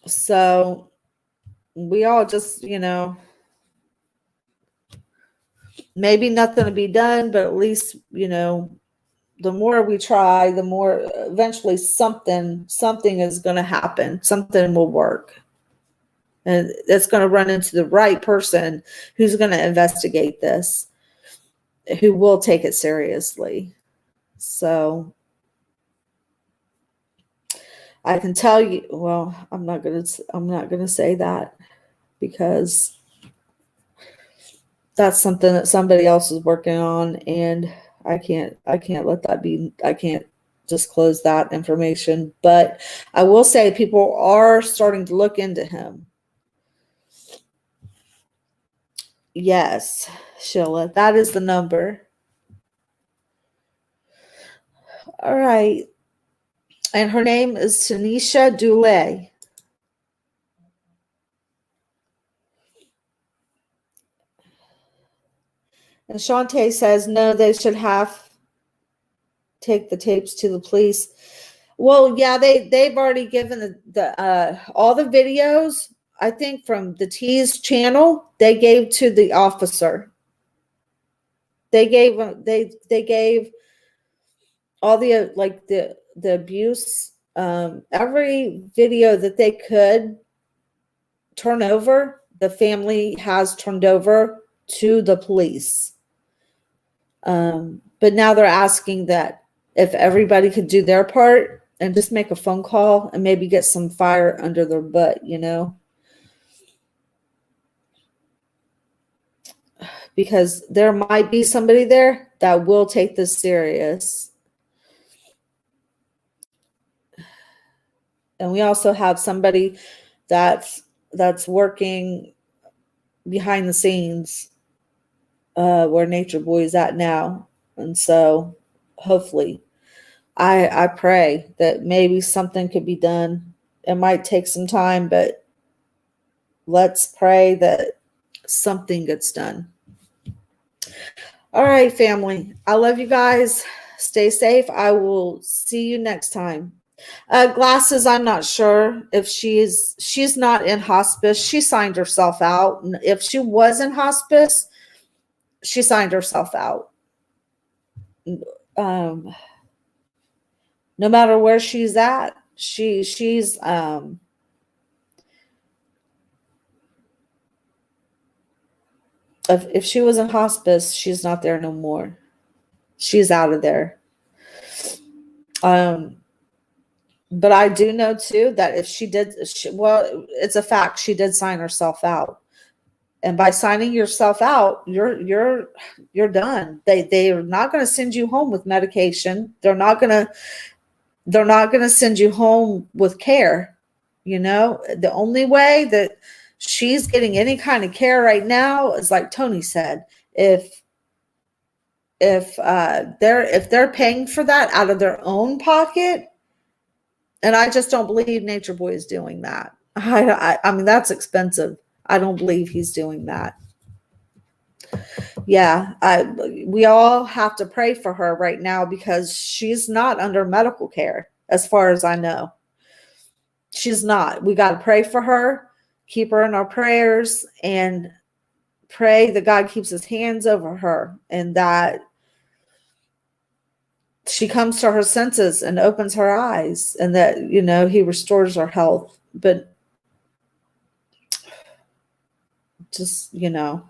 So we all just, maybe nothing to be done, but at least, the more we try, the more eventually something is going to happen. Something will work. And it's going to run into the right person who's going to investigate this, who will take it seriously. So I can tell you, well, I'm not going to say that because that's something that somebody else is working on, and I can't let that be. I can't disclose that information, but I will say people are starting to look into him. Yes, Sheila, that is the number. All right. And her name is Tanisha Dooley. And Shantae says, no, they should take the tapes to the police. Well, yeah, they've already given the all the videos, I think, from the T's channel, they gave to the officer. They gave all the the abuse, every video that they could turn over, the family has turned over to the police. But now they're asking that if everybody could do their part and just make a phone call and maybe get some fire under their butt, because there might be somebody there that will take this serious. And we also have somebody that's working behind the scenes where Nature Boy is at now. And so hopefully I pray that maybe something could be done. It might take some time, but let's pray that something gets done. All right, family. I love you guys. Stay safe. I will see you next time. Glasses, I'm not sure if she's not in hospice. She signed herself out. And if she was in hospice, she signed herself out. No matter where she's at, she's if she was in hospice, she's not there no more. She's out of there. But I do know too that if she did, well, it's a fact. She did sign herself out, and by signing yourself out, you're done. They are not going to send you home with medication. They're not going to send you home with care. You know, the only way that she's getting any kind of care right now is, like Tony said, if they're paying for that out of their own pocket. And I just don't believe Nature Boy is doing that. I mean, that's expensive. I don't believe he's doing that. Yeah, we all have to pray for her right now because she's not under medical care, as far as I know. She's not. We got to pray for her, keep her in our prayers, and pray that God keeps his hands over her and that she comes to her senses and opens her eyes, and that, you know, he restores her health. But just, you know.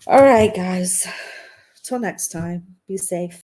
All right, guys. Till next time. Be safe.